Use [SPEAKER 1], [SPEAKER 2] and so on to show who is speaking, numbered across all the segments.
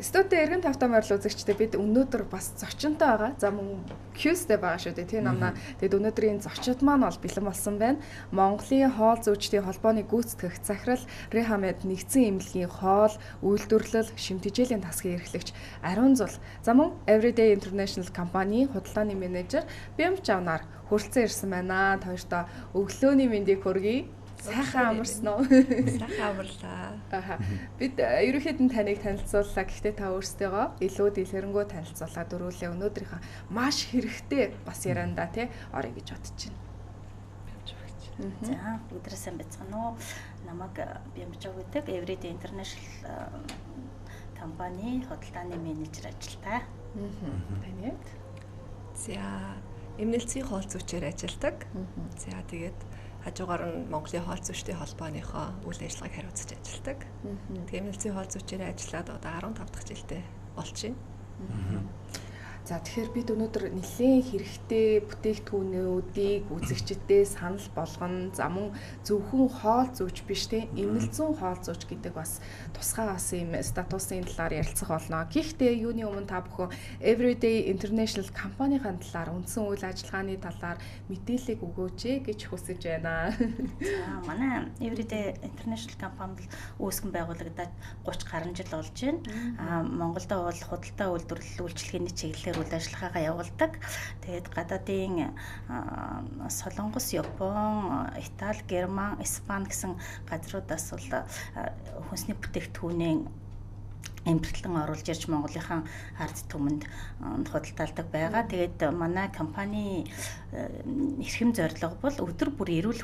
[SPEAKER 1] Студид эргэн тавтаа морил үзэгчтэй бид өнөөдөр бас зочинтой байгаа. За мөн Q-стэй байгаа шүү дээ. Тийм намна. Тэгэд өнөөдрийн зочид маань бол бэлэн болсон байна. Монголын хоол зүйчдийн холбооны гүйцэтгэх захирал Рехамед нэгдсэн эмнэлгийн хоол, үйлдвэрлэл, шимтгийлийн тасгийн эрхлэгч Ариун Зул. За мөн Everyday International компани худалдааны менежер Бямч авнаар хүрэлцэн ирсэн байна. Хоёртоо өглөөний мэндийг хүргэе. Сайхан амарсан уу?
[SPEAKER 2] Сайхан амарлаа.
[SPEAKER 1] Бид ерөнхийдөө таныг танилцууллаа. Гэхдээ та өөрсдөө илүү дэлгэрэнгүй танилцуулаад өрөөлөө. Өнөөдрийнхөө маш хэрэгтэй бас ярианда тий орё гэж бодож
[SPEAKER 3] байна. За, өдрөө сайн байцгаана уу? Намайг Бямжаа гэдэг Everyday International компани худалдааны менежер ажилтаа.
[SPEAKER 1] Таны?
[SPEAKER 2] За, эмнэлзийн хоол зүйчээр ажилладаг. За, тэгээд хажуугаар нь Монголын хоол зүйчдийн холбооныхоо үйл ажиллагааг хариуцаж ажилладаг. Тэгээд эмнэлзийн хоол зүйчээр ажиллаад одоо 15 дахь жилдээ болж байна.
[SPEAKER 1] За тэгэхээр бид өнөөдөр нэлээд хэрэгтэй бүтээгдэхүүнүүдийг үзэгчдэд санал болгоно. За мөн зөвхөн хоол зүйч биш те эмнэлзэн хоол зүйч гэдэг бас тусгай бас юм статусын талаар ярилцах болно. Гэхдээ юуны өмнө та бүхэн Everyday International компанийн талаар үндсэн үйл ажиллагааны талаар мэдээлэл өгөөч гэж хүсэж байна.
[SPEAKER 3] За манай Everyday International компани үүсгэн байгуулагдаад 30 гаруй жил болж байна. Монголд бол худалдаа үйлдвэрлэл үйлчилгээний чиглэлээр үйл ажиллагаагаа явуулдаг. Тэгээд гадаадын Солонгос, Япон, Итали, Герман, Испани гэсэн газруудаас бол хүнсний бүтээгдэхүүнээ эмчилэн оруулж ирж Монголынхаа ард түмэнд худалдаалдаг байгаа. Тэгээд манай компани эрхэм зорилго бол өдөр бүр эрүүл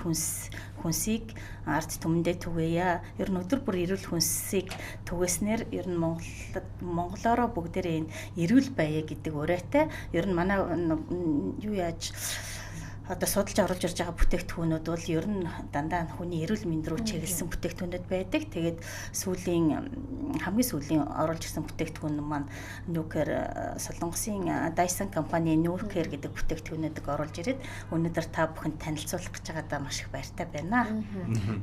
[SPEAKER 3] хүнсийг ард түмэндээ түгээе. Ер нь өдөр бүр эрүүл хүнсийг түгээснээр ер нь монголоороо бүгдээрээ эрүүл байе гэдэг өрөөтэй. Ер нь манай юу яаж одоо судалж оруулж ирж байгаа бүтээгдэхүүнүүд бол ер нь дандаа хүний эрүүл мэнд рүү чиглэсэн бүтээгдэхүүнүүд байдаг. Тэгээд хамгийн сүүлийн оруулж ирсэн бүтээгдэхүүн маань Nucare Солонгосын Dyson компани Nucare гэдэг бүтээгдэхүүнүүдийг оруулж ирээд өнөөдөр та бүхэнд танилцуулах гэж байгаадаа маш их баяртай байна.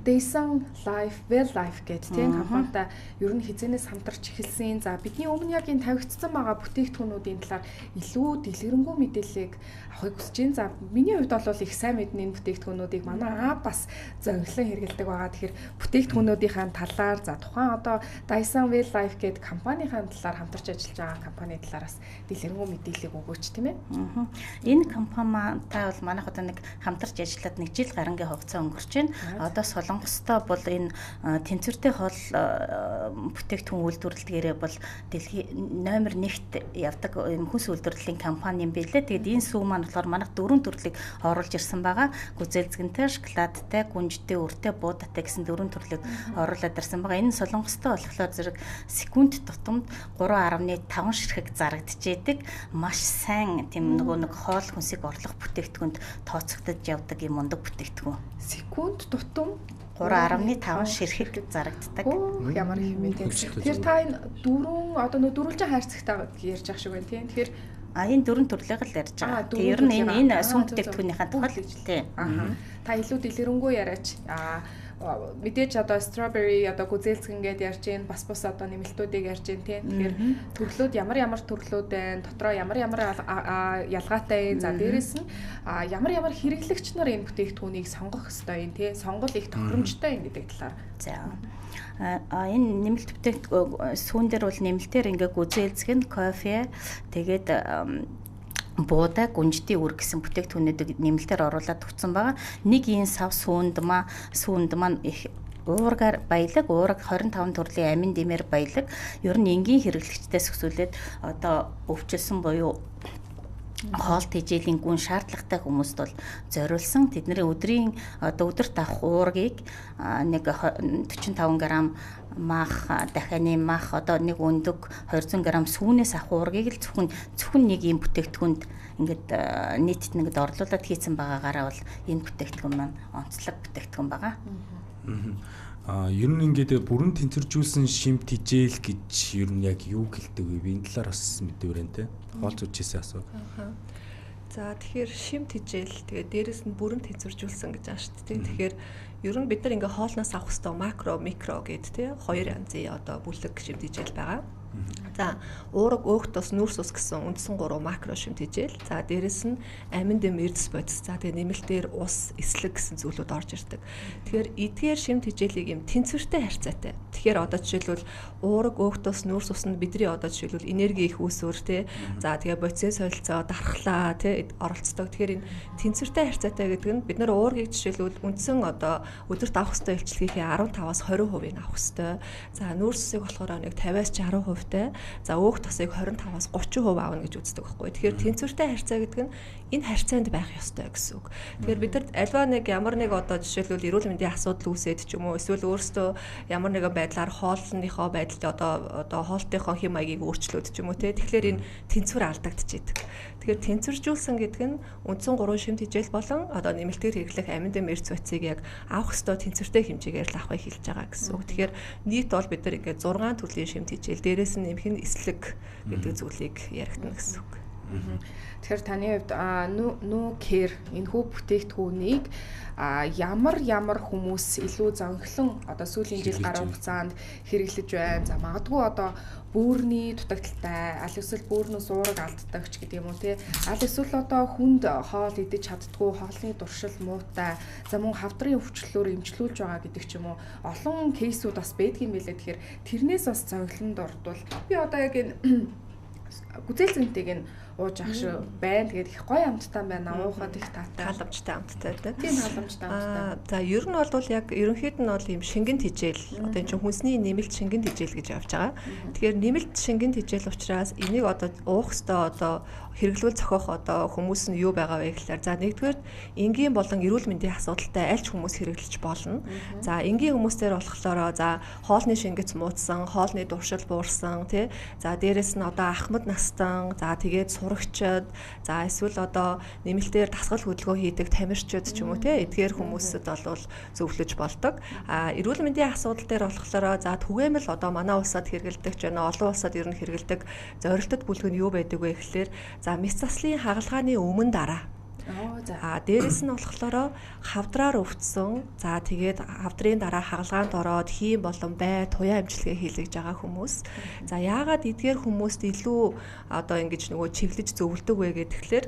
[SPEAKER 1] Dyson Life, Well Life гэдэг тийм компанитай ер нь хизэнээс хамтарч эхэлсэн. За бидний өмнө яг энэ тавигдсан байгаа бүтээгдэхүүнүүдийн талаар илүү дэлгэрэнгүй мэдээллийг авахыг хүсэж байна. За миний хувьд бол их сайн мэднэ энэ бүтээгдэхүүнүүдийг манай бас зориглон хэрэгэлдэг байгаа. Тэгэхээр бүтээгдэхүүнүүдийн талаар за тухайн одоо Dyson Well Life гэдэг компанийн талаар хамтарч ажиллаж байгаа компани талаараас дэлгэрэнгүй мэдээлэл өгөөч тийм ээ.
[SPEAKER 3] Энэ компанитай бол манайх одоо нэг хамтарч ажиллаад 1 жил гарангийн хугацаа өнгөрч байна. Одоо Солонгостой бол энэ тэнцвэртэй хоол бүтээгдэхүүн үйлдвэрлэлдгээрээ бол дэлхийн номер 1-т явдаг хүнс үйлдвэрлэлийн компани юм билээ. Тэгээд энэ сүү маань болохоор манайх 4 төрлийг оруулж ирсэн байгаа. Гүзээлзгэнтэй, шоколадтай, гүнжтэй, өртэй, буудатай гэсэн 4 төрлийг оруулаад ирсэн байгаа. Энэ Солонгостой болохоор зэрэг секунд тутамд 3.5 ширхэг зарагдчихэдэг. Маш сайн тийм нэг хоол хүнсийг орлох бүтээгдэхүүнд тооцогдож явдаг юм ундаг бүтээгдэхүүн.
[SPEAKER 1] Секунд тутам
[SPEAKER 3] 3.5 ширхэг зарагддаг.
[SPEAKER 1] Ямар их юм бэ? Тэгэхээр та энэ дөрвөлжин хайрцагтаа ярьж ах шиг байна тийм. Тэгэхээр
[SPEAKER 3] энэ 4 төрлийг л ярьж байгаа. Тэгээ ер нь энэ сүм бүтээгдэхүүнийхээ тухай тийм.
[SPEAKER 1] Та илүү дэлгэрэнгүй яриач. Мэдээж одоо strawberry одоо гүзээлцгэн гэдээ ярьж гин бас одоо нэмэлтүүдийг ярьж гин тийм. Тэгэхээр төрлүүд ямар төрлүүд байна? Дотроо ямар ялгаатай. За дээрэс нь ямар хэрэглэгч нар энэ бүтээгдэхүүнийг сонгох ёстой юм тийм. Сонгол их тохиромжтой юм гэдэг талаар.
[SPEAKER 3] За энэ нэмэлт бүтээгдэхүүн сүүн дээр бол нэмэлтээр ингээ гүзээлцгэн, кофе тэгээд буудаа, гүнжтийн үр гэсэн бүтээгдэхүүнүүдийг нэмэлтээр оруулаад өгсөн байгаа. Нэг энэ сав сүүнд маань их уургаар баялаг, уураг 25 төрлийн амин димээр баялаг. Ер нь энгийн хэрэглэгчдээс өсвөлээд одоо өвчлсөн буюу хоол тэжээлийн гүн шаардлагатай хүмүүст бол зориулсан тэдний өдрийн одоо өдөрт авах уургийг нэг 45 г мах дахианы мах одоо нэг өндөг 200 г сүүнээс авах уургийг л зөвхөн нэг юм бүтээгдэхүүнд ингээд нийтэд нэгэд орлуулад хийсэн байгаагаараа бол энэ бүтээгдэхүүн маань онцлог бүтээгдэхүүн байгаа.
[SPEAKER 4] Ер нь ингээд бүрэн тэнцвэржүүлсэн шимт хижээл гэж ер нь яг юу гэлдэг вэ? Энэ талаар бас мэдээвэрэн те. Хоол зүйчээсээ асуу.
[SPEAKER 2] За тэгэхээр шимт хижээл тэгээ дээрэс нь бүрэн тэнцвэржүүлсэн гэж байгаа шүү дээ. Тэгэхээр ер нь бид нар ингээ хоолноос авах хэвээр макро, микро гэд те хоёр янзын одоо бүлэг шимт хижээл байгаа. За уурга, өөх тус, нүрс ус гэсэн үндсэн 3 макро шимтгийл. За дээрэс нь амин дэм эрдэс бодис. За тэгээ нэмэлтээр ус, эслэг гэсэн зүйлүүд орж ирдэг. Тэгэхээр эдгээр шимтгийлийг юм тэнцвэртэй харьцаатай. Тэгэхээр одоо жишээлбэл уурга, өөх тус, нүрс уснд бидний одоо жишээлбэл энерги их үүсвэр тий. За тэгээ бодисын солилцоо, дархлаа тий оролцдог. Тэгэхээр энэ тэнцвэртэй харьцаатай гэдэг нь бид нар уургийг жишээлбэл үндсэн одоо өдөрт авах ёстой илчлэгийн 15-аас 20% авах ёстой. За нүрс усыг болохоор нэг 50-аас 60% тай. За өөх тосыг 25-аас 30% аавна гэж үздэг байхгүй. Тэгэхээр тэнцвэртэй харьцаа гэдэг нь энэ харьцаанд байх ёстой гэсэн үг. Тэгэхээр бид нар альва нэг ямар нэг одоо жишээлбэл эрүүл мэндийн асуудал үүсээд ч юм уу эсвэл өөрсдөө ямар нэгэн байдлаар хоолныхоо байдалд одоо хоолтынхоо хэм маягийг өөрчлөөд ч юм уу те. Тэгэхээр энэ тэнцвэр алдагдчихэйдэг. Тэгэхээр тэнцвэржүүлсэн гэдэг нь үндсэн 3 шимтгийл болон одоо нэмэлтээр хэрэглэх амин дэм эрдэс бодисыг яг авах ёстой тэнцвэртэй хэмжээгээр л авахыг хэлж байгаа гэсэн үг. Тэгэхээр нийт бол бид нар ингээд 6 төрлийн шимтгийл дээрээс нь нэмэх нь эслэг гэдэг зүйлийг яригдана гэсэн үг.
[SPEAKER 1] Тэгэхээр таны хувьд нүүкэр энэхүү бүтээгдэхүүнийг ямар хүмүүс илүү зонхлон одоо сүүлийн жил гаруй хугацаанд хэрэглэж байна. За магадгүй одоо бөөрийн дутагдaltaй, аль эсвэл бөөрнөөс уураг алддаг ч гэдэг юм уу те. Аль эсвэл одоо хүнд хоол идэж чаддгүй, хоолны дуршил муутай, за мөн хавдрын өвчлөлөөр эмчлүүлж байгаа гэдэг ч юм уу. Олон кейсүүд бас байдгийн байлээ. Тэгэхээр тэрнээс бас зонхлонд ордвол би одоо яг энэ гүзээлзэнтэйг нь ууж ах шүү байна. Тэгээд их гоё амттай байна. Уухад их таатай.
[SPEAKER 2] Халамжтай амттай тийм.
[SPEAKER 1] Тийм халамжтай амттай.
[SPEAKER 2] За ер нь бол яг ерөнхийд нь бол ийм шингэн тижэл. Одоо энэ чинь хүнсний нэмэлт шингэн тижэл гэж явж байгаа. Тэгэхээр нэмэлт шингэн тижэл учраас энийг одоо уух ёстой одоо хэрэглүүл зохиох одоо хүмүүс нь юу байгаа вэ гэхээр за нэгдүгээр энгийн болон эрүүл мэндийн асуудалтай аль ч хүмүүс хэрэглэж болно. За энгийн хүмүүстээр болохоор за хоолны шингэц муудсан, хоолны дуршил буурсан тий. За дээрэс нь одоо ахмад настан, за тэгээд сурагчид, за эсвэл одоо нэмэлтээр дасгал хөдөлгөөн хийдэг тамирчид ч юм уу тий. Эдгээр хүмүүсэд бол зөвлөж болдог. Эрүүл мэндийн асуудал дээр болохоор за түгээмэл одоо манай улсад хэрэгэлдэг ч байна, олон улсад ер нь хэрэгэлдэг зорилттой бүлэг нь юу байдаг вэ гэхээр за мэс заслын хагалгааны өмнө дараа. Дээрэс нь болохоор хавдраар өвдсөн. За тэгээд хавдрын дараа хагалгаанд ороод хийм болон бай туяа амжилтгээ хийлгэж байгаа хүмүүс. За яагаад эдгээр хүмүүст илүү одоо ингэж нөгөө чиглэж зөвлөдөг вэ гэхээр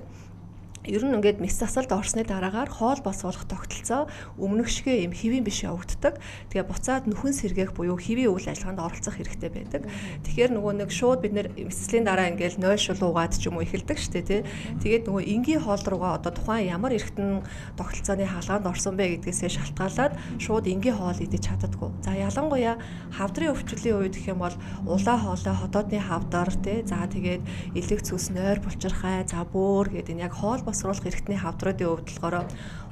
[SPEAKER 2] ер нь ингээд мэс засалд орсны дараагаар хоол босгох тогтолцоо өмнөх шигээ юм хэвийн биш явагддаг. Тэгээ буцаад нүхэн сэргээх буюу хэвийн үйл ажиллагаанд оролцох хэрэгтэй байдаг. Тэгэхээр нөгөө нэг шууд бид нэр мэслийн дараа ингээд 0 шул уугаад ч юм уу эхэлдэг шүү дээ тий. Тэгээд нөгөө энгийн хоол руугаа одоо тухайн ямар эргэтэн тогтолцооны хаалгаанд орсон бэ гэдгээсээ шалтгаалаад шууд энгийн хоол идэж чаддаггүй. За ялангуяа хавдрын өвчлөлийн үед гэх юм бол улаа хоолой хотоодны хавдар тий. За тэгээд элэг цүс нойр булчирхай за бөөр гэдэг энэ яг хоол босруулах эрхтний хавдруудын хувьд болохоор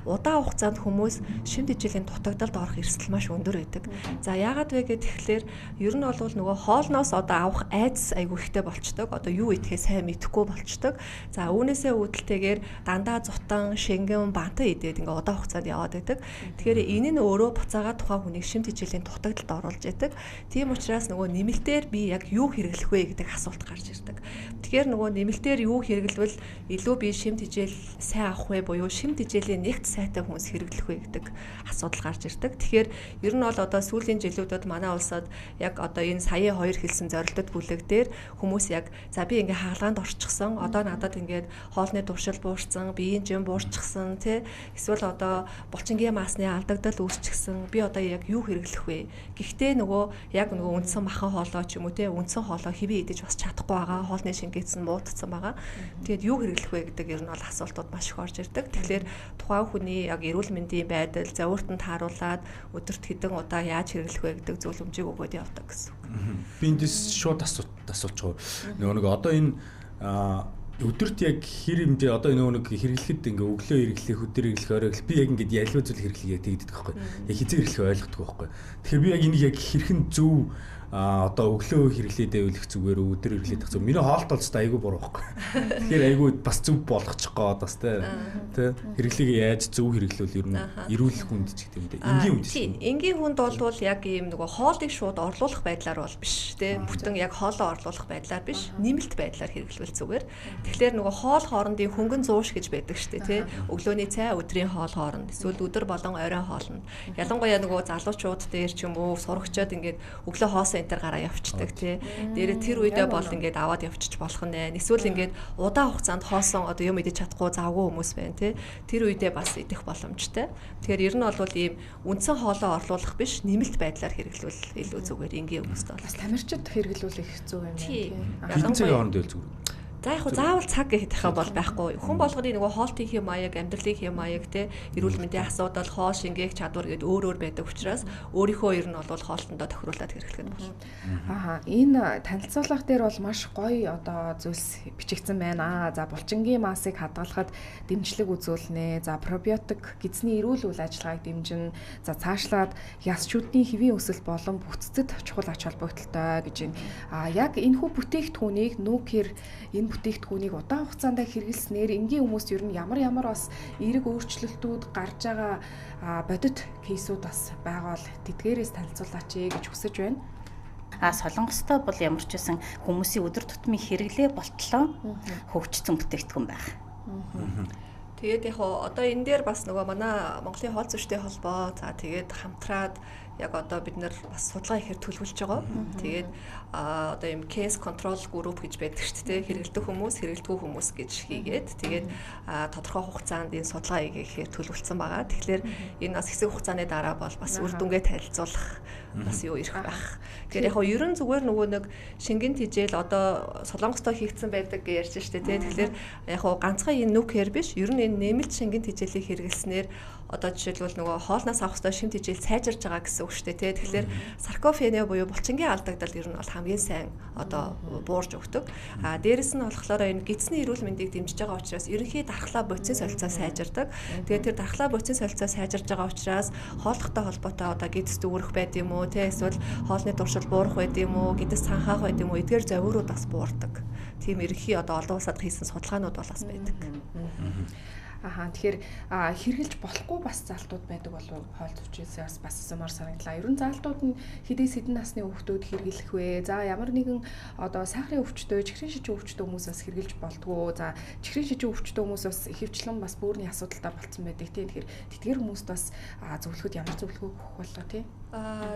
[SPEAKER 2] удаан хугацаанд хүмүүс шимт ижилийн дутагдалд орох эрсдэл маш өндөр байдаг. За яагаад вэ гэхээр ер нь бол нөгөө хоолноос одоо авах айдас айгүй ихтэй болчдөг. Одоо юу идэхээ сайн мэдэхгүй болчдөг. За үүнээсээ үүдэлтэйгээр дандаа зутан, шингэн, бантан идээд ингээ удаан хугацаанд яваад байдаг. Тэгэхээр энэ нь өөрөө буцаагаад тухайн хүнийг шимт ижилийн дутагдалд оруулж байдаг. Тийм учраас нөгөө нэмэлтээр би яг юу хэрэглэх вэ гэдэг асуулт гарч ирдэг. Тэгэхээр нөгөө нэмэлтээр юу хэрэглэвэл илүү би шимт ижил сайн авах вэ буюу шимт ижилийн нэгт сайтай хүмүүс хэрэглэх вэ гэдэг асуудал гарч ирдэг. Тэгэхээр ер нь бол одоо сүүлийн жилүүдэд манай улсад яг одоо энэ саяын 2 хэлсэн зорилтод бүлэг дээр хүмүүс яг за би ингээ хаалгаанд орчихсон. Одоо надад ингээд хоолны дуршил буурсан, биеийн жим буурчихсан тий. Эсвэл одоо булчингийн маасны алдагдал үүсчихсэн. Би одоо яг юу хэрэглэх вэ? Гэхдээ нөгөө яг нөгөө үндсэн махан хоолой ч юм уу тий үндсэн хоолой хэвээ идэж бас чадахгүй байгаа. Хоолны шингээц нь муудсан байгаа. Тэгээд юу хэрэглэх вэ гэдэг ер нь бол асуултууд маш их орж ирдэг. Тэгэхээр тухайн хүний яг эрүүл мэндийн байдал зөвөрт нь тааруулаад өдөрт хэдэн удаа яаж хэрэглэх вэ гэдэг зөвлөмжийг өгөөд явдаг гэсэн үг.
[SPEAKER 4] Би эндээс шууд асууж байгаа. Нөгөө одоо энэ өдөрт яг хэр хэмжээ одоо нэг хэрэглэхэд ингээ өглөө хэрэглэх, өдөр хэрэглэх, орой хэрэглэх би яг ингээ ялуу зүйл хэрэглэгээ тэгдэг байхгүй. Яг хизээ хэрэглэх ойлгодог байхгүй. Тэгэхээр би яг энийг яг хэрхэн зөв одоо өглөө хэрэглээд байвал их зүгээр өдөр хэрэглээд их зөв. Миний хоолт бол өстой айгүй буруу байхгүй. Тэгэхээр айгүй бас зөв болгочих гээд бас тэ хэрэглэгээ яаж зөв хэрэглүүл ер нь эрүүл хүнд ч гэдэг юм дэ. Энгийн хүнд.
[SPEAKER 2] Тийм. Энгийн хүнд бол яг ийм нөгөө хоолыг шууд орлуулах байдлаар бол биш тэ. Бүтэн яг хоолоо орлуулах байдлаар биш, нэмэлт байдлаар хэрэглэвэл зүгээр. Тэгэхээр нөгөө хоол хоорондын хөнгөн зууш гэж байдаг штэ тэ. Өглөөний цай, өдрийн хоол хооронд эсвэл өдөр болон оройн хоолнд. Ялангуяа нөгөө залуучууд дээр ч юм уу сурагчид ингээд өглөө хоос центр гараа явчихдаг тий. Дээрээ тэр үедээ бол ингээд аваад явчих болох нэ. Эсвэл ингээд удаан хугацаанд хоосон одоо юм идэж чадахгүй завгүй хүмүүс байна тий. Тэр үедээ бас идэх боломжтой. Тэгэхээр ер нь бол ийм үндсэн хоолоо орлуулах биш, нэмэлт байдлаар хэрэглүүл илүү зүгээр энгийн хүмүүст бол.
[SPEAKER 1] Бас тамирчид хэрэглүүлэх хэцүү юм байна тий.
[SPEAKER 4] Хэдэн цагийн хооронд байл зүгээр.
[SPEAKER 2] За яг хөө заавал цаг гэхэх бол байхгүй. Хүн болгоны нөгөө хоолтын хэм маяг, амьдралын хэм маяг те эрүүл мэндийн асуудал, хоол шингээх чадвар гэдэг өөр байдаг учраас өөрийнхөө ер нь бол хоолтондоо тохируулаад хэрэглэх болно.
[SPEAKER 1] Ааха, энэ танилцуулга дээр бол маш гоё одоо зүйлс бичигдсэн байна. За булчингийн маасыг хадгалахад дэмжлэг үзүүлнэ. За пробиотик гидсний эрүүл үйл ажиллагааг дэмжинэ. За цаашлаад ясчүүдийн хэвийн өсөлт болон бүццэд чухал ач холбогдолтой гэж байна. Яг энэхүү бүтээгдэхүүнийг нүүкэр энэ бүтээгдэхүүнийг удаан хугацаанд хэрэглэснээр энгийн хүмүүст ер нь ямар бас эерэг өөрчлөлтүүд гарч байгаа бодит кейсүүд бас байгаа бол тэдгээрээс танилцуулаач гэж хүсэж байна.
[SPEAKER 3] Солонгостой бол ямар ч байсан хүмүүсийн өдөр тутмын хэрэглээ болтлоо хөгжсөн бүтээгдэхүүн байх.
[SPEAKER 2] Тэгээд яг одоо энэ дээр бас нөгөө манай Монголын хоол зүйчдийн холбоо за тэгээд хамтраад яг одоо бид нар бас судалгаа ихээр төлөвлөж байгаа. Тэгээд одоо юм case control group гэж байдаг шүү дээ. Хэрэгэлдэг хүмүүс, хэрэгэлдэггүй хүмүүс гэж хийгээд тэгээд тодорхой хугацаанд энэ судалгаа хийхээр төлөвлөсөн байгаа. Тэгэхээр энэ бас хэсэг хугацааны дараа бол бас үр дүнгээ танилцуулах бас юу ирэх байх. Тэгэхээр яг ерөн зүгээр нөгөө нэг шингэн тижэл одоо Солонгостой хийгдсэн байдаг гэж ярьж штэ тий. Тэгэхээр яг ганцхан энэ нүкер биш, ер нь энэ нэмэлт шингэн тижэлийг хэрэглэснээр одоо жишээлбэл нөгөө хоолноос авах ёстой шим тижэл сайжирж байгаа гэсэн үг шүү дээ тий. Тэгэхээр саркофене буюу булчингийн алдагдал ер нь бол хамгийн сайн одоо буурж өгдөг. Дээрэс нь болохоор энэ гидсний эрүүл мэндийг дэмжиж байгаа учраас ерөнхий дархлаа бодисын солилцоо сайжирдаг. Тэгээд тэр дархлаа бодисын солилцоо сайжирж байгаа учраас хооллохтой холбоотой одоо гидс дүүрэх байд юм уу тий. Эсвэл хоолны туршил буурах байд юм уу, гидс цанхаах байд юм уу, эдгээр зовирууд бас буурдаг. Тийм ерөнхий одоо олон улсад хийсэн судалгаанууд бол бас байдаг.
[SPEAKER 1] Тэгэхээр хэрглэж болохгүй бас залтууд байдаг болов хоол зүйчээс бас асуумаар санагдлаа. Ерөн залтууд нь хэдээс хэдэн насны хүүхдүүд хэрглэх вэ? За ямар нэгэн одоо сайхрын өвчтөй, чихрийн шижин өвчтөй хүмүүс бас хэрглэж болдгоо. За чихрийн шижин өвчтөй хүмүүс бас ихэвчлэн бас бөөрийн асуудалтай болцсон байдаг тийм. Тэгэхээр тэдгээр хүмүүст бас зөвлөхөд ямар зөвлөгөө өгөх болоо тийм.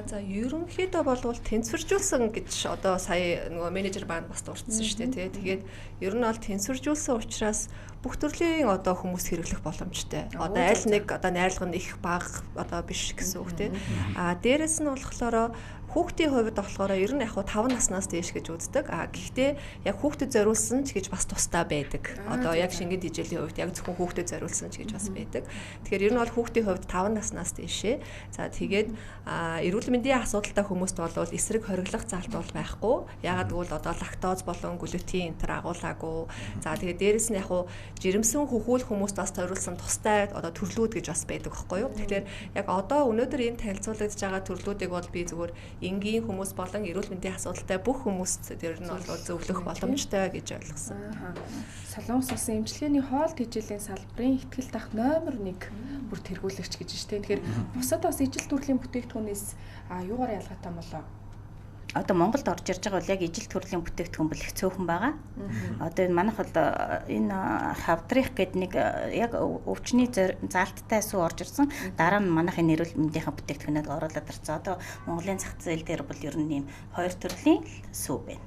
[SPEAKER 2] За ерөнхийдөө болвол тэнцвэржүүлсэн гэж одоо сая нөгөө менежер баанд бас дурдсан шүү дээ тий. Тэгээд ер нь бол тэнцвэржүүлсэн учраас бүх төрлийн одоо хүмүүс хэрэглэх боломжтой. Одоо аль нэг одоо найрлага нь их бага одоо биш гэсэн үг тий. Дээрэс нь болохоор хүүхдийн хувьд болохоор ер нь яг 5 наснаас дээш гэж үздэг. Гэхдээ яг хүүхдэд зориулсан ч гэж бас тустай байдаг. Одоо яг шингэн тижээлийн хувьд яг зөвхөн хүүхдэд зориулсан ч гэж бас байдаг. Тэгэхээр ер нь бол хүүхдийн хувьд 5 наснаас дээшээ. За тэгээд эрүүл мэндийн асуудалтай хүмүүст бол эсрэг хориглох залт бол байхгүй. Ягаад гэвэл одоо лактоз болон глютен энэ төр агуулаагүй. За тэгээд дээрэс нь яг жирэмсэн хөхүүл хүмүүст бас зориулсан тустай одоо төрлүүд гэж бас байдаг байхгүй юу. Тэгэхээр яг одоо өнөөдөр энэ танилцуулагдж байгаа төрлүүдийг бол би зүгээр энгийн хүмүүс болон эрүүл мэндийн асуудалтай бүх хүмүүст тэр нь бол зөвлөх боломжтой гэж ойлгосон.
[SPEAKER 1] Солонгос улсын эмчилгээний хоол тэжээлийн салбарын ихтгэл дах номер 1 бүр тэргүүлэгч гэж байна. Тэгэхээр бусад бас ижил төрлийн бүтээгдэхүүнээс юугаар ялгаатай болоо?
[SPEAKER 3] Одоо Монголд орж ирж байгаа бол яг ижил төрлийн бүтээгдэхүүн бол их цөөхөн байгаа. Одоо энэ манайх бол энэ хавдрих гэдэг нэг яг өвчний залттай сүү орж ирсэн. Дараа нь манайх энэ эрүүл мэндийн бүтээгдэхүүнүүд оруулаад ирсэн. Одоо Монголын зах зээл дээр бол ер нь ийм 2 төрлийн сүү байна.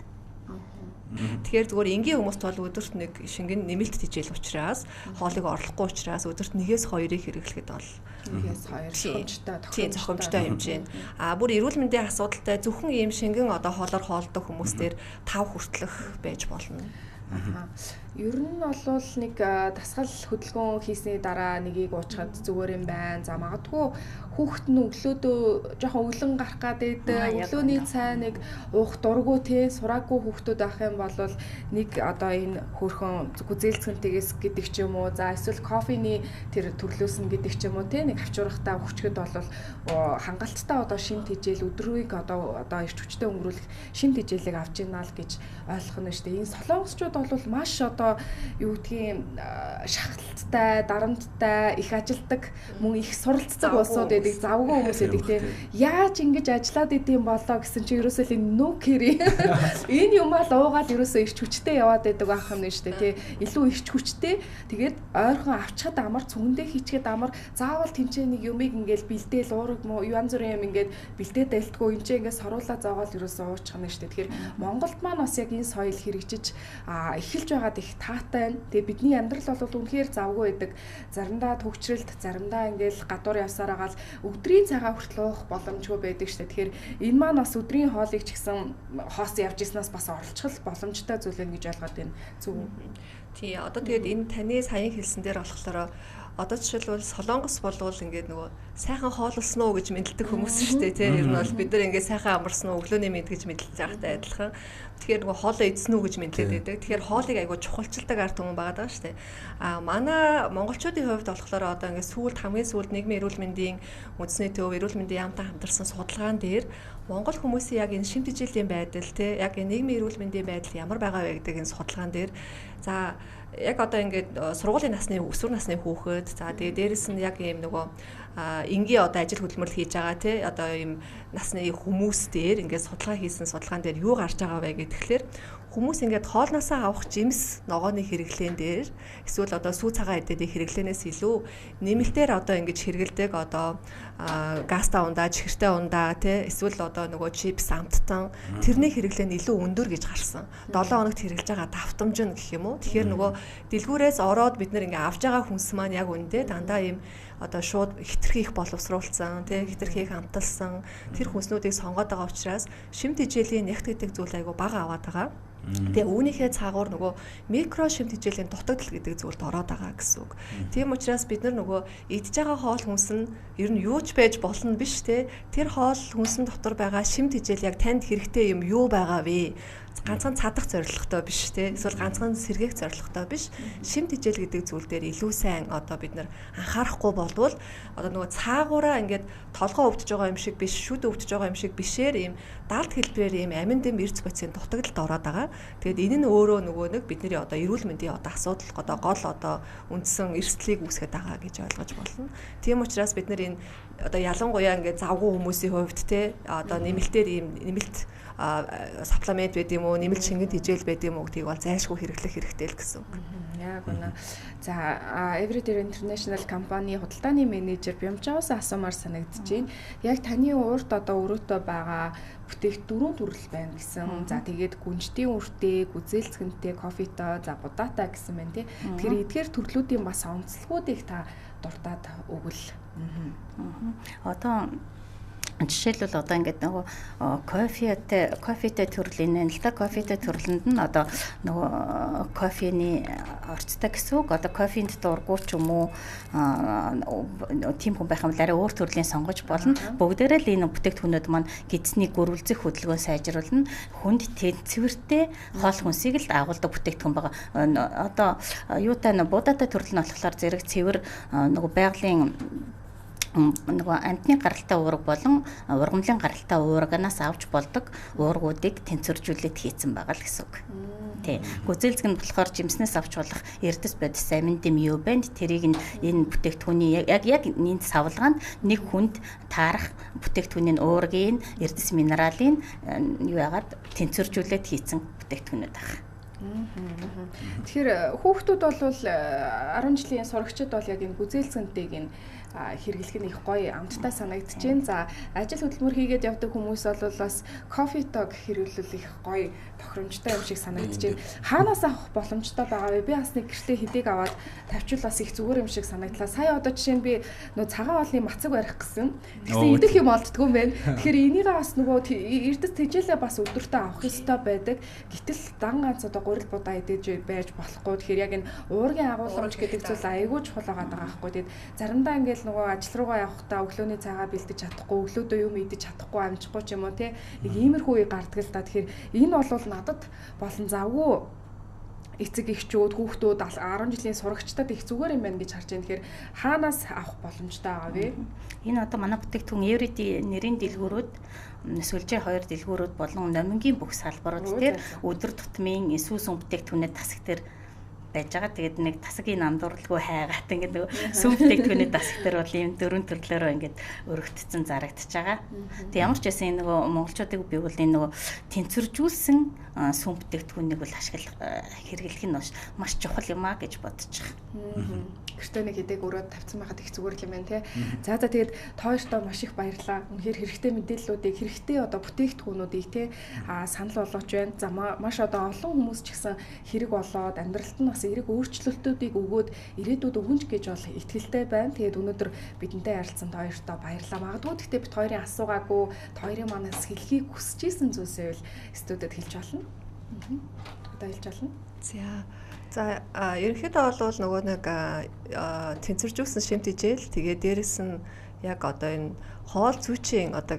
[SPEAKER 2] Тэгэхээр зүгээр энгийн хүмүүст бол өдөрт нэг шингэн нэмэлт тижэл учраас хоолыг орлохгүй учраас өдөрт 1-2 хэрэглэхэд бол
[SPEAKER 1] 1-2
[SPEAKER 2] зохимжтой хэмжээнд. Бүр эрүүл мэндийн асуудалтай зөвхөн ийм шингэн одоо хоолоор хоолдог хүмүүстээр 5 хүртэлх байж болно.
[SPEAKER 1] Ер нь бол нэг дасгал хөдөлгөөн хийсний дараа нэгийг уучхад зүгээр юм байна. За магадгүй хүүхэд нь өглөөдөө жоохон өлөн гарах гэдэг өглөөний цай нэг уух дурггүй те сураагүй хүүхдүүд байх юм бол нэг одоо энэ хөөрхөн гүзээлцгэнтээс гэдэг ч юм уу. За эсвэл кофений тэр төрлөөсөн гэдэг ч юм уу те нэг авчурахтаа өгчгöd бол хангалттай одоо шим тижэл өдрийг одоо ирч хүчтэй өнгөрүүлэх шим тижээлийг авч ийна л гэж ойлгох нь шүү дээ. Энэ солонгосчууд бол маш одоо одоо юу гэдгийг шахалттай, дарамттай, их ажилдаг, мөн их суралцдаг улсууд байдаг, завгүй хүмүүс байдаг тий. Яаж ингэж ажиллаад идэм болоо гэсэн чи ерөөсөө л нүүкэри энэ юмаа л уугаад ерөөсөө ирч хүчтэй яваад байдаг байх юм нь шүү дээ тий. Илүү ирч хүчтэй тэгээд ойрхон авчхад амар цүгэндээ хийчгээд амар заавал тэнцээ нэг юмыг ингээл бэлдээл уураг муу янз бүрийн юм ингээд бэлдээд дэлтгөө энэ ч ингээд соруулаа заагаад ерөөсөө уучих нь шүү дээ. Тэгэхээр Монголд маань бас яг энэ соёл хэрэгжиж эхэлж байгаад их таатай байна. Тэгээ бидний амьдрал бол үнэхээр завгүй байдаг. Заримдаа төгчрөлт, заримдаа ингээл гадуур явсаар агаал өдрийн цагаа хүртэл уух боломжгүй байдаг шүү дээ. Тэгэхээр энэ маань бас өдрийн хоолыг ч гэсэн хоос явж ирснаас бас оролцох боломжтой зүйл байна гэж ойлгоод байна. Зөв.
[SPEAKER 2] Тий, одоо тэгээд энэ таны саяхан хэлсэн дээр болохоор одоо жишээлбэл Солонгос болвол ингээд нөгөө сайхан хооллсон уу гэж мэдлдэг хүмүүс шүү дээ тийм. Ер нь бол бид нар ингээд сайхан амарсан уу өглөөний мэд гэж мэдлж байгаатай адилхан. Тэгэхээр нөгөө хоолоо эзэн үү гэж мэдлээд байдаг. Тэгэхээр хоолыг айгуу чухалчилдаг ард түмэн байгаа шүү дээ. Манай монголчуудын хувьд болохоор одоо ингээд хамгийн сүүлд нийгмийн эрүүл мэндийн үндэсний төв эрүүл мэндийн яамтай хамтарсан судалгаан дээр Монгол хүмүүсийн яг энэ шимт ижилийн байдал тийм яг энэ нийгмийн эрүүл мэндийн байдал ямар байгаа вэ гэдэг энэ судалгаан дээр за яг одоо ингээд сургуулийн насны өсвөр насны хүүхэд за тэгээ дээрэс нь яг ийм нөгөө энгийн одоо ажил хөдөлмөрлөл хийж байгаа тий одоо ийм насны хүмүүс дээр ингээд судалгаа хийсэн судалгаан дээр юу гарч байгаа вэ гэхэлэр хүмүүс ингээд хоолноосоо авах жимс ногооны хэрэглэн дээр эсвэл одоо сүү цагаан эдэдийн хэрэглэнээс илүү нэмэлтээр одоо ингэж хэрэгэлдэг одоо гаста ундаа, чихэртэй ундаа тий эсвэл одоо нөгөө чипс амттан тэрний хэрэглэн илүү өндөр гэж гарсан. 7 хоногт хэрэглэж байгаа давтамж нь гэх юм уу. Тэгэхээр нөгөө дэлгүүрээс ороод бид нэр ингээд авж байгаа хүнс маань яг үндэ дандаа ийм одоо шууд хитрхийх боловсруулсан тий хитрхийх амталсан тэр хүнснүүдийг сонгоод байгаа учраас шимт хичээлийн нягт гэдэг зүйл айгу бага аваад байгаа. Тэгээ үүнийхээ цаагуур нөгөө микро шимт хичээлийн дутагдал гэдэг зүйлд ороод байгаа гэсэн үг. Тийм учраас бид нар нөгөө идж байгаа хоол хүнс нь ер нь юу ч байж болно биш те. Тэр хоол хүнсэн дотор байгаа шимт хичээл яг танд хэрэгтэй юм юу байгаа вэ? Ганцхан цадах зорилготой биш те. Эсвэл ганцхан сэргээх зорилготой биш. Шимт хичээл гэдэг зүйл дээр илүү сайн одоо бид нар анхаарахгүй болвол одоо нөгөө цаагаараа ингээд толгоо өвдөж байгаа юм шиг биш, шүд өвдөж байгаа юм шиг бишээр ийм далд хэлбэрээр ийм амин дэм эрдэс бодисын дутагдалд ороод байгаа. Тэгэд энэ нь өөрөө нөгөө нэг бидний одоо эрүүл мэндийн одоо асуудал одоо гол одоо үндсэн эрсдлийг үүсгэж байгаа гэж ойлгож болно. Тийм учраас бид нар энэ одоо ялангуяа ингээд завгүй хүмүүсийн хувьд те одоо нэмэлтээр ийм нэмэлт саплемент байд юм уу, нэмэлт шингэд хижээл байд юм уу гэдгийг бол зайлшгүй хэрэглэх хэрэгтэй л гэсэн үг.
[SPEAKER 1] Яг үнэ. За Everyday International компани худалдааны менежер Бямжаус асуумаар санагдаж байна. Яг таны урт одоо өрөөтөө байгаа бүтээгт дөрвөн төрөл байна гэсэн. За тэгээд гүнжтийн үртэй, гүзээлцгэнтэй, кофетой, за будаатай гэсэн байна тий. Тэгэхээр эдгээр төрлүүдийн бас онцлогуудыг та дуртаад өгвөл.
[SPEAKER 3] Одоо жишээлбэл одоо ингээд нөгөө кофетэй төрлийн нь л да кофетэй төрлөнд нь одоо нөгөө кофений орцтой гэсэн үг. Одоо кофенд дургуй ч юм уу тийм хүн байх юм бол арай өөр төрлийн сонгож болно. Бүгдээрээ л энэ бүтээгдэхүүнүүд маань гидсний гөрвөлзөх хөдөлгөөн сайжруулна. Хүнд тэнцвэртэй хоол хүнсийг л агуулдаг бүтээгдэхүүн байгаа. Одоо юутай будаатай төрөл нь болохоор зэрэг цэвэр нөгөө байгалийн нөгөө амтны гаралтай уураг болон ургамлын гаралтай уурагнаас авч болдог уургуудыг тэнцвэржүүлээд хийцэн байгаа л гэсэн үг. Тий. Гүзээлзэг нь болохоор жимснээс авч болох эрдэс бодис амин дэм юу байна? Тэрийг энэ бүтээгдэхүүний яг энэ савлгаанд нэг хүнд таарах бүтээгдэхүүний уургийн эрдэс минералын юу яагаад тэнцвэржүүлээд хийцэн бүтээгдэхүүнүүд байгаа.
[SPEAKER 1] Тэгэхээр хүүхдүүд бол 10 жилийн сурагчид бол яг энэ гүзээлцэнтэйг энэ хэрэглэх нь их гоё амттай санагдаж байна. За ажил хөдөлмөр хийгээд явдаг хүмүүс бол бас кофетог хэрэглэл их гоё тохиромжтой юм шиг санагдаж байна. Хаанаас авах боломжтой байгаа вэ? Би бас нэг гэртээ хэдийг аваад тавьчвал бас их зүгээр юм шиг санагдлаа. Сая одоо жишээ нь би нөө цагаан хоолны мацаг барих гэсэн. Тэгсэн идэх юм олддгүй юм байна. Тэгэхээр энийг бас нөгөө эрдэс тэжээлээ бас өдөртөө авах ёстой байдаг. Гэтэл дан ганц одоо гурил будаа идэж байж болохгүй. Тэгэхээр яг энэ уургийн агуулмж гэдэг зүйл айгүй чухал байгаа байхгүй. Тэгээд заримдаа ингээд нөгөө ажил руугаа явахдаа өглөөний цагаа бэлдэж чадахгүй, өглөөдөө юм идэж чадахгүй, амжихгүй ч юм уу тий. Нэг иймэрхүү үе гардаг л та. Тэгэхээр энэ бол надад болон завгүй эцэг эхчүүд, хүүхдүүд 10 жилийн сурагчдад их зүгээр юм байна гэж харж байна. Тэгэхээр хаанаас авах боломжтой байгаа вэ?
[SPEAKER 3] Энэ одоо манай бүтээгдэхүүн Everyday нэрийн дэлгүүрүүд сүлжээ 2 дэлгүүрүүд болон номингийн бүх салбарууд дээр өдөр тутмын сүүсэн бүтээгдэхүүнээ тасаг дээр байж байгаа. Тэгээд нэг тасгийн нандууралгүй хайгаад ингээд нөгөө сүмтэй түүний дасаг дээр бол ийм дөрвөн төрлөөрөө ингээд өргөгдсөн зарагдчихж байгаа. Тэг ямар ч байсан энэ нөгөө монголчуудыг би бол энэ нөгөө тэнцвэржүүлсэн сүм бүтээгдэхүүнийг бол ашиглах хэрэглэх нь маш чухал юм аа гэж бодож байгаа.
[SPEAKER 1] Гэртээ нэг хэдэг өрөөд тавьсан байхад их зүгээр л юм байна те. За тэгээд тооёртоо маш их баярлалаа. Үнэхээр хэрэгтэй мэдээллүүдийг хэрэгтэй одоо бүтээгдэхүүнүүдийг те санал болгож байна. За маш одоо олон хүмүүс ч гэсэн хэрэг болоод амьдралд нь бас эрэг өөрчлөлтүүдийг өгөөд ирээдүйд өгнж гэж бол итгэлтэй байна. Тэгээд өнөөдөр бидэнтэй харилцсан тооёртоо баярлалаа. Магадгүй гэхдээ бид хоёрын асуугаагүй тооёрын манаас хэлхийг хүсэж исэн зүйлсээ бол студид хэлж болно. Одоо хэлж болно.
[SPEAKER 2] За ерөнхийдөө бол нөгөө нэг тэнцвэржүүлсэн шимт ижээл тэгээ дээрэс нь яг одоо энэ хоол зүйчийн одоо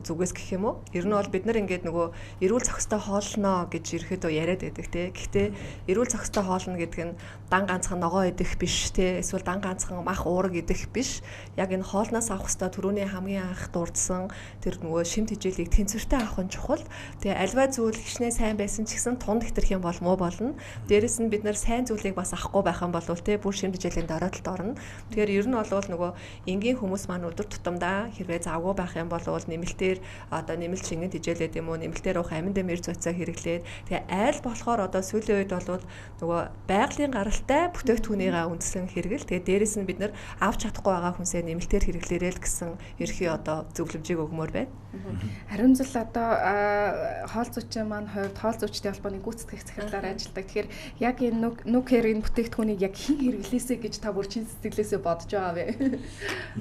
[SPEAKER 2] зүгээс гэх юм уу? Ер нь бол бид нар ингээд нөгөө эрүүл зохистой хоолно гэж ерөөхдөө яриад байдаг те. Гэхдээ эрүүл зохистой хоолно гэдэг нь дан ганцхан ногоо идэх биш те. Эсвэл дан ганцхан мах уураг идэх биш. Яг энэ хоолноос авах хэвээр түрүүний хамгийн анх дурдсан тэр нөгөө шимт хижээлийг тэнцвэртэй авах нь чухал. Тэгээ альва зүйл хичнээн сайн байсан ч гэсэн тунд хитрэх юм бол муу болно. Дээрэс нь бид нар сайн зүйлийг бас авахгүй байх юм бол те бүр шимт хижээлийн дороотолд орно. Тэгэхээр ер нь бол нөгөө энгийн хүмүүс маань өдөр тутамдаа хэрвээ завгүй байх юм бол нэмэлтээр одоо нэмэлт шингэнд хижээлээд юм уу нэмэлтээр уух амин дэмэр цоцоо хэрэглээд тэгээ айл болохоор одоо сүүлийн үед бол нөгөө байгалийн гаралтай бүтээгдэхүүнийгээ үндэслэн хэрэгэл тэгээ дээрэс нь бид нар авч чадахгүй байгаа хүнсээ нэмэлтээр хэрэглээрэй л гэсэн ерхий одоо зөвлөмжийг өгмөр байна.
[SPEAKER 1] Ариун зул одоо хоол зүйчийн маань хувьд хоол зүйчдийн холбооны гүйцэтгэх захирлаар ажилладаг. Тэгэхээр яг энэ нукерийн бүтээгдэхүүнийг яг хэн хэрэглээсэ гэж та бүр чин сэтгэлээсээ бодож байгаа вэ?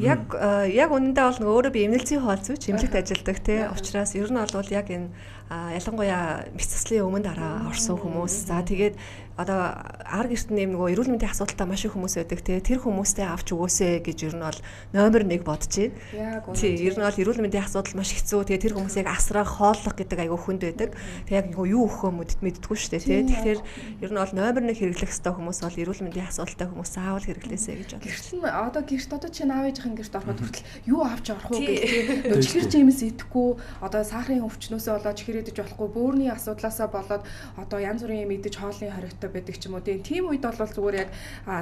[SPEAKER 2] Яг үнэндээ бол өөрөө би эмнэлзийн хоол зүйч эмнэлэгт ажилладаг те. Учираас ер нь бол яг энэ ялангуяа мэс заслын өмнө дараа орсон хүмүүс. За тэгээд одоо ар гэрт нэм нөгөө эрүүл мэндийн асуудалтай маш их хүмүүс байдаг те. Тэр хүмүүстэй авч өгөөсэй гэж ер нь бол номер 1 бодож байна. Тий, ер нь бол эрүүл мэндийн асуудал маш хэцүү. Тэгээ тэр хүмүүсийг асрах, хооллох гэдэг айгүй хүнд байдаг. Тэг яг нөгөө юу өгөхөө мэддэггүй шүү дээ те. Тэгэхээр ер нь бол номер 1 хэрэглэх ёстой хүмүүс бол эрүүл мэндийн асуудалтай хүмүүс заавал хэрэглээсэй гэж бодож байна.
[SPEAKER 1] Гэрт одоо чи аав ээжийн гэрт ороход хүртэл юу авч орох уу гэх тийм чихэр жимс идэхгүй одоо сахарын өвчнөөсөө болоод чихэр идэж болохгүй бөөрийн асуудлаасаа болоод одоо янз бүрийн юм идэж хоолны хоригтой байдаг ч юм уу тийм үед бол зүгээр яг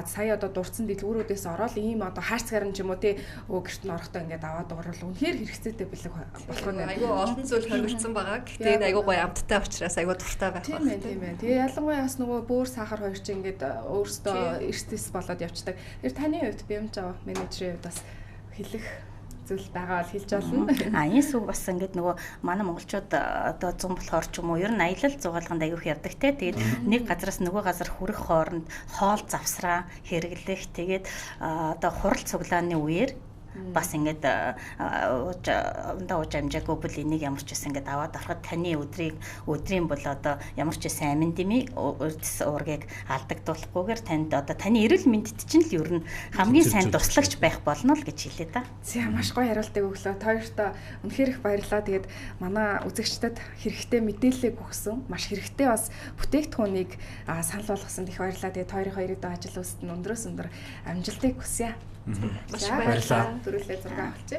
[SPEAKER 1] сая одоо дурдсан дэлгүүрүүдээс ороод ийм одоо хаарцгаар нь ч юм уу гэрт нь орохдоо ингээд аваад дуурал үнэхээр хэрэгцээтэй бэлэг болох нь
[SPEAKER 2] айгүй олон зүйл хоригдсан байгаа. Гэхдээ энэ айгүй гоё амттай учраас айгүй дуртай байх байна.
[SPEAKER 1] Тийм ээ. Тэгээ ялангуяа бас нөгөө бөөр сахар хоёр чинь ингээд өөртөө эрсдэс болоод явцдаг. Тэр таны хувьд бимж аваа менежерийн хувьд бас хэлэх зүйл байгаа бол хэлж олно.
[SPEAKER 3] Энэ сүг бас ингээд нөгөө манай монголчууд одоо 100 болохоор ч юм уу ер нь аялал зугаалганд аягүй их явдаг те. Тэгээд нэг газараас нөгөө газар хүрэх хооронд хоол завсраа хэрэглэх тэгээд одоо хурал цуглааны үеэр бас ингээд ундаа ууж амжаагүй бол энийг ямар ч байсан ингээд аваад ороход таны өдрийн бол одоо ямар ч байсан амин дими урдс уургийг алдагдуулахгүйгээр танд одоо таны эрүүл мэндэд чинь л ер нь хамгийн сайн туслагч байх болно л гэж хэлээ да.
[SPEAKER 1] За маш гоё хариултыг өглөө. Тойртоо үнэхээр их баярлалаа. Тэгээд манай үзэгчдэд хэрэгтэй мэдээллийг өгсөн. Маш хэрэгтэй бас бүтээгдэхүүнийг санал болгосон их баярлалаа. Тэгээд хоёрын ажил үст нь өндрөөс өндөр амжилтыг хүсье.
[SPEAKER 2] Маш баярлалаа.
[SPEAKER 1] Төрүүлээ 6 авчи.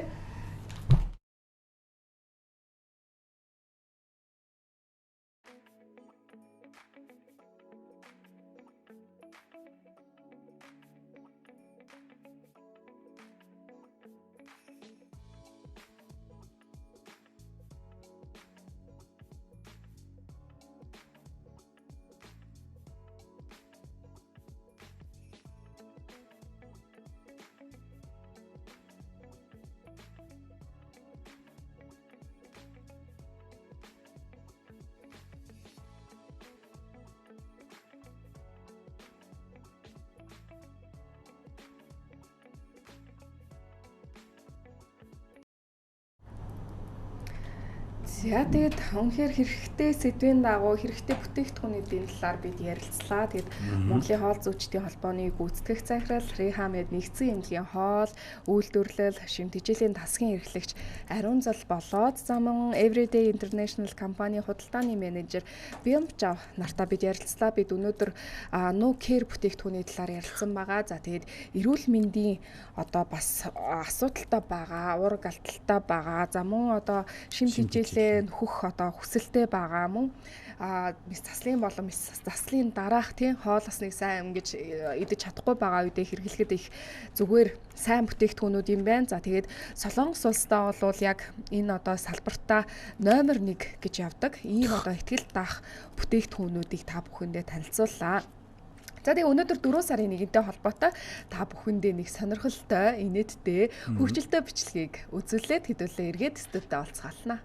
[SPEAKER 1] За тэгээд үнэхээр хэрэгтэй сэдвийн дагуу хэрэгтэй бүтээгдэхүүнүүдийн талаар бид ярилцлаа. Тэгээд Монголын хоол зүйчдийн холбооны гүйцэтгэх захирал Рехамед нэгдсэн эмнэлгийн хоол, үйлдвэрлэл, шимт хижээлийн тасгийн эрхлэгч Ариун Зул болоод замун Everyday International компани худалдааны менежер Бямжав нартай бид ярилцлаа. Бид өнөөдөр No Care бүтээгдэхүүний талаар ярилцсан байгаа. За тэгээд эрүүл мэндийн одоо бас асуудалтай байгаа, уурга алталтай байгаа. За мөн одоо шимт хижээлээ эргэлтээ нөхөх одоо хүсэлтэй байгаа мөн мис заслын болон мис заслын дараах тийм хоолосныг сайн ингэж идэж чадахгүй байгаа үедээ хэрэглэхэд их зүгээр сайн бүтээгдэхүүнүүд юм байна. За тэгээд Солонгос улсдаа бол яг энэ одоо салбартаа номер 1 гэж явдаг. Ийм одоо ихтгэл даах бүтээгдэхүүнүүдийг та бүхэндээ танилцууллаа. За тэгээ өнөөдөр 4 сарын 1-тэй холбоотой та бүхэндээ нэг сонирхолтой инээдтэй хөгжилтэй бичлэгийг үзүүлээд хэдүүлээ эргээд студид олцгаална.